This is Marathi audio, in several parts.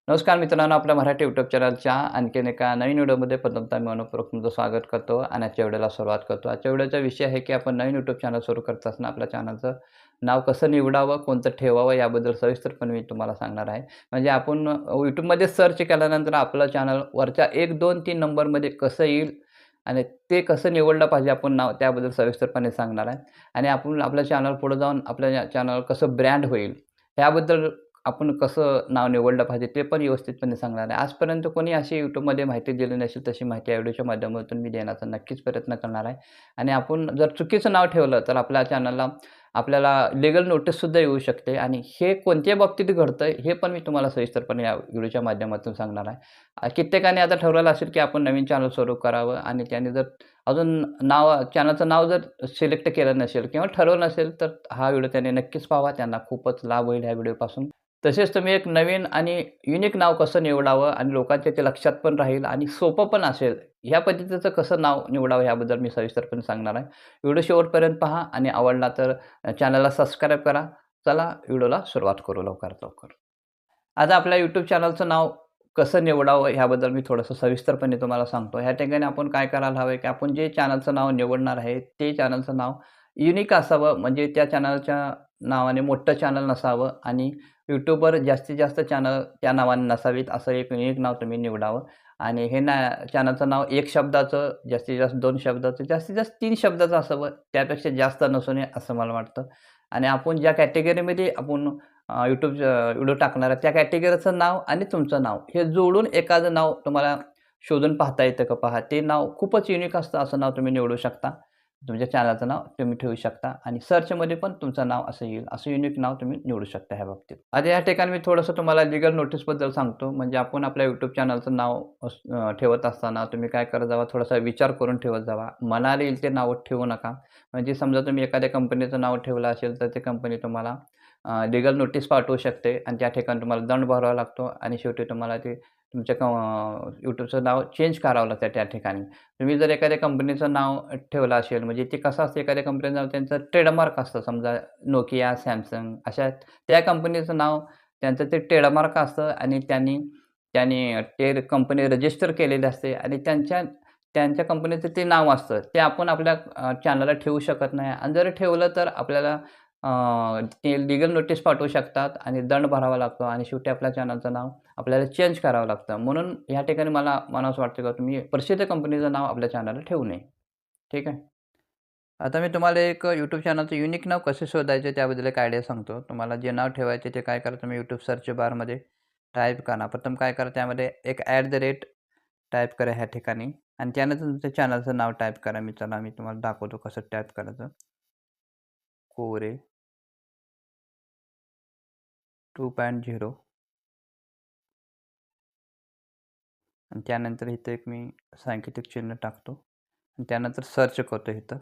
नमस्कार मित्रांनो, आपल्या मराठी यूट्यूब चॅनलच्या आणखीन एका नवीन व्हिडिओमध्ये प्रथमतः मी मनःपूर्वक तुमचं स्वागत करतो आणि आजच्या व्हिडिओला सुरुवात करतो. आजच्या व्हिडिओचा विषय आहे की आपण नवीन यूट्यूब चॅनल सुरू करत असताना आपल्या चॅनलचं नाव कसं निवडावं, कोणतं ठेवावं याबद्दल सविस्तरपणे मी तुम्हाला सांगणार आहे. म्हणजे आपण यूट्यूबमध्ये सर्च केल्यानंतर आपलं चॅनल वरच्या 1, 2, 3 नंबरमध्ये कसं येईल आणि ते कसं निवडलं पाहिजे आपण नाव त्याबद्दल सविस्तरपणे सांगणार आहे. आणि आपण आपल्या चॅनल पुढे जाऊन आपल्या चॅनल कसं ब्रँड होईल याबद्दल आपण कसं नाव निवडलं पाहिजे ते पण व्यवस्थितपणे सांगणार आहे. आजपर्यंत कोणी अशी YouTubeमध्ये माहिती दिली नसेल तशी माहिती या व्हिडिओच्या माध्यमातून मी देण्याचा नक्कीच प्रयत्न करणार आहे. आणि आपण जर चुकीचं नाव ठेवलं तर आपल्या चॅनलला आपल्याला लीगल नोटीससुद्धा येऊ शकते आणि हे कोणत्या बाबतीत घडतं हे पण मी तुम्हाला सविस्तरपणे या व्हिडिओच्या माध्यमातून सांगणार आहे. कित्येकाने आता ठरवलं असेल की आपण नवीन चॅनल सुरू करावं आणि त्याने जर अजून चॅनलचं नाव जर सिलेक्ट केलं नसेल किंवा ठरवलं नसेल तर हा व्हिडिओ त्याने नक्कीच पाहावा. त्यांना खूपच लाभ होईल ह्या व्हिडिओपासून. तसेच तुम्ही एक नवीन आणि युनिक नाव कसं निवडावं आणि लोकांच्या ते लक्षात पण राहील आणि सोपं पण असेल, ह्या पद्धतीचं कसं नाव निवडावं याबद्दल मी सविस्तरपणे सांगणार आहे. व्हिडिओ शेवटपर्यंत पहा आणि आवडला तर चॅनलला सबस्क्राईब करा. चला व्हिडिओला सुरुवात करू लवकरात लवकर. आता आपल्या YouTube चॅनलचं नाव कसं निवडावं ह्याबद्दल मी थोडंसं सविस्तरपणे तुम्हाला सांगतो. ह्या ठिकाणी आपण काय करायला हवं की आपण जे चॅनलचं नाव निवडणार आहे, ते चॅनलचं नाव युनिक असावं. म्हणजे त्या चॅनलच्या नावाने मोठं चॅनल नसावं आणि YouTubeवर जास्तीत जास्त चॅनल त्या नावाने नसावीत. असं एक युनिक नाव तुम्ही निवडावं आणि हे चॅनलचं नाव 1 शब्दाचं, जास्तीत जास्त 2 शब्दाचं, जास्तीत जास्त 3 शब्दाचं असावं. त्यापेक्षा जास्त नसू नये असं मला वाटतं. आणि आपण ज्या कॅटेगरीमध्ये आपण व्हिडिओ टाकणार आहे, त्या कॅटेगरीचं नाव आणि तुमचं नाव हे जोडून एखादं नाव तुम्हाला शोधून पाहता येतं का पहा. ते नाव खूपच युनिक असतं, असं नाव तुम्ही निवडू शकता. तुमच्या चॅनलचं नाव तुम्ही ठेवू शकता आणि सर्चमध्ये पण तुमचं नाव असं येईल. असं युनिक नाव तुम्ही निवडू शकता ह्या बाबतीत. आता या ठिकाणी मी थोडंसं तुम्हाला लीगल नोटीसबद्दल सांगतो. म्हणजे आपण आपल्या YouTube चॅनलचं नाव ठेवत असताना तुम्ही काय करत जावा, थोडासा विचार करून ठेवत जावा. मनाला येईल ते नाव ठेवू नका. म्हणजे समजा तुम्ही एखाद्या कंपनीचं नाव ठेवलं असेल, तर ती कंपनी तुम्हाला लीगल नोटीस पाठवू शकते आणि त्या ठिकाणी तुम्हाला दंड भरावा लागतो आणि शेवटी तुम्हाला ते तुमच्या YouTubeचं नाव चेंज करावं लागतं त्या ठिकाणी. तुम्ही जर एखाद्या कंपनीचं नाव ठेवलं असेल, म्हणजे ते कसं असतं एखाद्या कंपनीचं नाव त्यांचं ट्रेडमार्क असतं. समजा Nokia, Samsung अशा त्या कंपनीचं नाव त्यांचं ते ट्रेडमार्क असतं आणि त्यांनी त्यांनी ते कंपनी रजिस्टर केलेली असते आणि त्यांच्या त्यांच्या कंपनीचं ते नाव असतं. ते आपण आपल्या चॅनलला ठेवू शकत नाही आणि जर ठेवलं तर आपल्याला ते लीगल नोटीस पाठवू शकतात आणि दंड भरावा लागतो आणि शेवटी आपल्या चॅनलचं नाव आपल्याला चेंज करावं लागतं. म्हणून ह्या ठिकाणी मला म्हणावसं वाटतं की तुम्ही प्रसिद्ध कंपनीचं नाव आपल्या चॅनलला ठेवू नये. ठीक आहे. आता मी तुम्हाला एक YouTube चॅनलचं युनिक नाव कसे शोधायचे त्याबद्दल एक आयडिया सांगतो. तुम्हाला जे नाव ठेवायचे ते काय करा, तुम्ही YouTube सर्च बारमध्ये टाईप करा. प्रथम काय करा, त्यामध्ये एक टाईप करा ह्या ठिकाणी आणि त्यानंतर तुमच्या चॅनलचं नाव टाईप करा. मी तुम्हाला दाखवतो कसं टाईप करायचं. कोरे 2.0 आणि त्यानंतर इथं एक मी सांकेतिक चिन्ह टाकतो आणि त्यानंतर सर्च करतो इथं.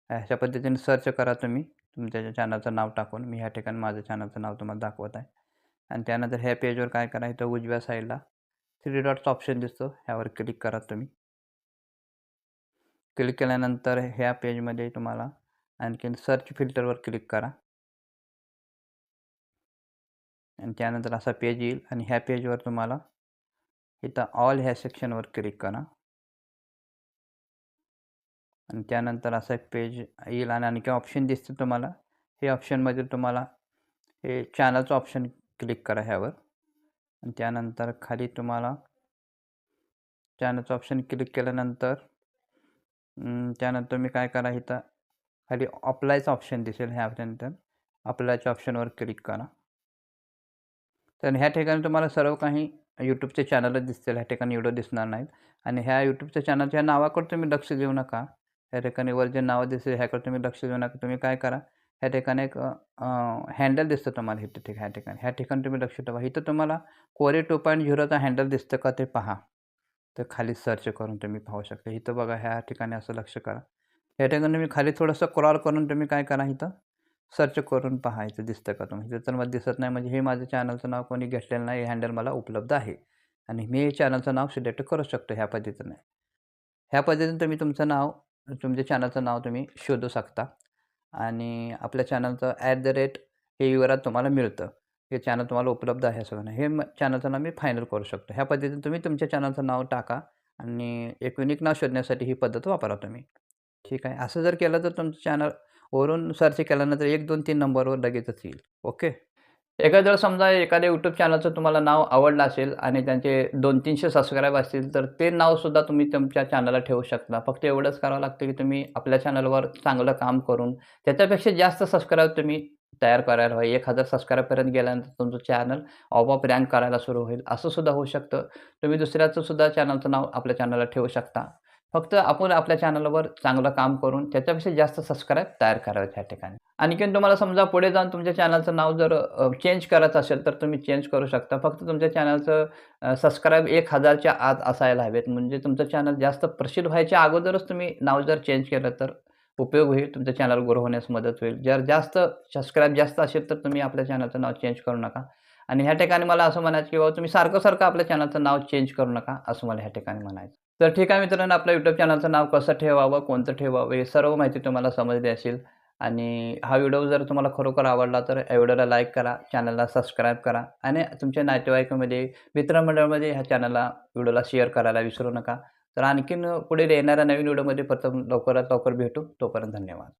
अशा पद्धतीने सर्च करा तुम्ही तुमच्या चॅनलचं नाव टाकून. मी ह्या ठिकाणी माझं चॅनलचं नाव तुम्हाला दाखवत आहे आणि त्यानंतर ह्या पेजवर काय करा, इथं उजव्या साईडला 3 डॉट्सचा ऑप्शन दिसतो, ह्यावर क्लिक करा तुम्ही. क्लिक केल्यानंतर ह्या पेजमध्ये तुम्हाला आणखीन सर्च फिल्टरवर क्लिक करा आणि त्यानंतर असा पेज येईल आणि ह्या पेजवर तुम्हाला इथं ऑल ह्या सेक्शनवर क्लिक करा आणि त्यानंतर असं एक पेज येईल आणि आणखी ऑप्शन दिसतील तुम्हाला. हे ऑप्शनमध्ये तुम्हाला हे चॅनलचं ऑप्शन क्लिक करा ह्यावर आणि त्यानंतर खाली तुम्हाला चॅनलचं ऑप्शन क्लिक केल्यानंतर त्यानंतर तुम्ही काय करा, इथं खाली अप्लायचं ऑप्शन दिसेल, ह्यानंतर अप्लायच्या ऑप्शनवर क्लिक करा. तर ह्या ठिकाणी तुम्हाला सर्व काही YouTubeचे चॅनलच दिसतील. ह्या ठिकाणी व्हिडिओ दिसणार नाहीत आणि ह्या YouTubeच्या चॅनलच्या नावाकडे तुम्ही लक्ष देऊ नका. ह्या ठिकाणी वर जे नाव दिसेल ह्याकडे तुम्ही लक्ष देऊ नका. तुम्ही काय करा, ह्या ठिकाणी एक हँडल दिसतं तुम्हाला इथं ह्या ठिकाणी तुम्ही लक्ष ठेवा. इथं तुम्हाला कोरे 2.0चा हँडल दिसतं का ते पहा. तर खाली सर्च करून तुम्ही पाहू शकता. इथं बघा ह्या ठिकाणी असं लक्ष करा. ह्या ठिकाणी तुम्ही खाली थोडंसं स्क्रॉल करून तुम्ही काय करा, इथं सर्च करून पहायचं दिसतं का तुम्ही. इथं तर मला दिसत नाही, म्हणजे हे माझं चॅनलचं नाव कोणी घेतलेलं नाही. हे हँडल मला उपलब्ध आहे आणि मी हे चॅनलचं नाव सिलेक्ट करू शकतो ह्या पद्धतीने. ह्या पद्धतीने तुम्ही तुमचं नाव, तुमच्या चॅनलचं नाव तुम्ही शोधू शकता आणि आपल्या चॅनलचं @ हे URL तुम्हाला मिळतं. हे चॅनल तुम्हाला उपलब्ध आहे असं नाही. हे चॅनलचं नाव मी फायनल करू शकतो. ह्या पद्धतीने तुम्ही तुमच्या चॅनलचं नाव टाका आणि एक युनिक नाव शोधण्यासाठी ही पद्धत वापरा तुम्ही. ठीक आहे. असं जर केलं तर तुमचं चॅनल वरून सर्च केल्यानंतर 1, 2, 3 नंबरवर लगेचच येईल. ओके. एखाद्या समजा एखाद्या YouTube चॅनलचं तुम्हाला नाव आवडलं असेल आणि त्यांचे 200-300 सबस्क्राईब असतील, तर ते नावसुद्धा तुम्ही तुमच्या चॅनलला ठेवू शकता. फक्त एवढंच करावं लागतं, की तुम्ही आपल्या चॅनलवर चांगलं काम करून त्याच्यापेक्षा जास्त सबस्क्राईब तुम्ही तयार करायला हवे. 1000 सबस्क्राईबपर्यंत गेल्यानंतर तुमचं चॅनल आपोआप रँक करायला सुरू होईल. असं सुद्धा होऊ शकतं. तुम्ही दुसऱ्याचं सुद्धा चॅनलचं नाव आपल्या चॅनलला ठेवू शकता. फक्त आपण आपल्या चॅनलवर चांगलं काम करून त्याच्यापेक्षा जास्त सबस्क्राईब तयार करावेत ह्या ठिकाणी. आणखीन तुम्हाला समजा पुढे जाऊन तुमच्या चॅनलचं नाव जर चेंज करायचं असेल, तर तुम्ही चेंज करू शकता. फक्त तुमच्या चॅनलचं सबस्क्राईब 1000च्या आत असायला हवेत. म्हणजे तुमचं चॅनल जास्त प्रसिद्ध व्हायच्या अगोदरच तुम्ही नाव जर चेंज केलं, तर उपयोग होईल. तुमचं चॅनल ग्रो होण्यास मदत होईल. जर जास्त सबस्क्राईब जास्त असेल, तर तुम्ही आपल्या चॅनलचं नाव चेंज करू नका. आणि ह्या ठिकाणी मला असं म्हणायचं, की बाबा तुम्ही सारखं-सारखं आपल्या चॅनलचं नाव चेंज करू नका, असं मला ह्या ठिकाणी म्हणायचं. तर ठीक आहे मित्रांनो, आपल्या YouTube चॅनलचं नाव कसं ठेवावं, कोणतं ठेवावं, हे सर्व माहिती तुम्हाला समजली असेल. आणि हा व्हिडिओ जर तुम्हाला खरोखर आवडला, तर या व्हिडिओला लाईक करा, चॅनलला सबस्क्राईब करा आणि तुमच्या नातेवाईकामध्ये, मित्रमंडळामध्ये ह्या व्हिडिओला शेअर करायला विसरू नका. तर आणखीन पुढे येणाऱ्या नवीन व्हिडिओमध्ये प्रथम लवकरात लवकर भेटू. तोपर्यंत धन्यवाद.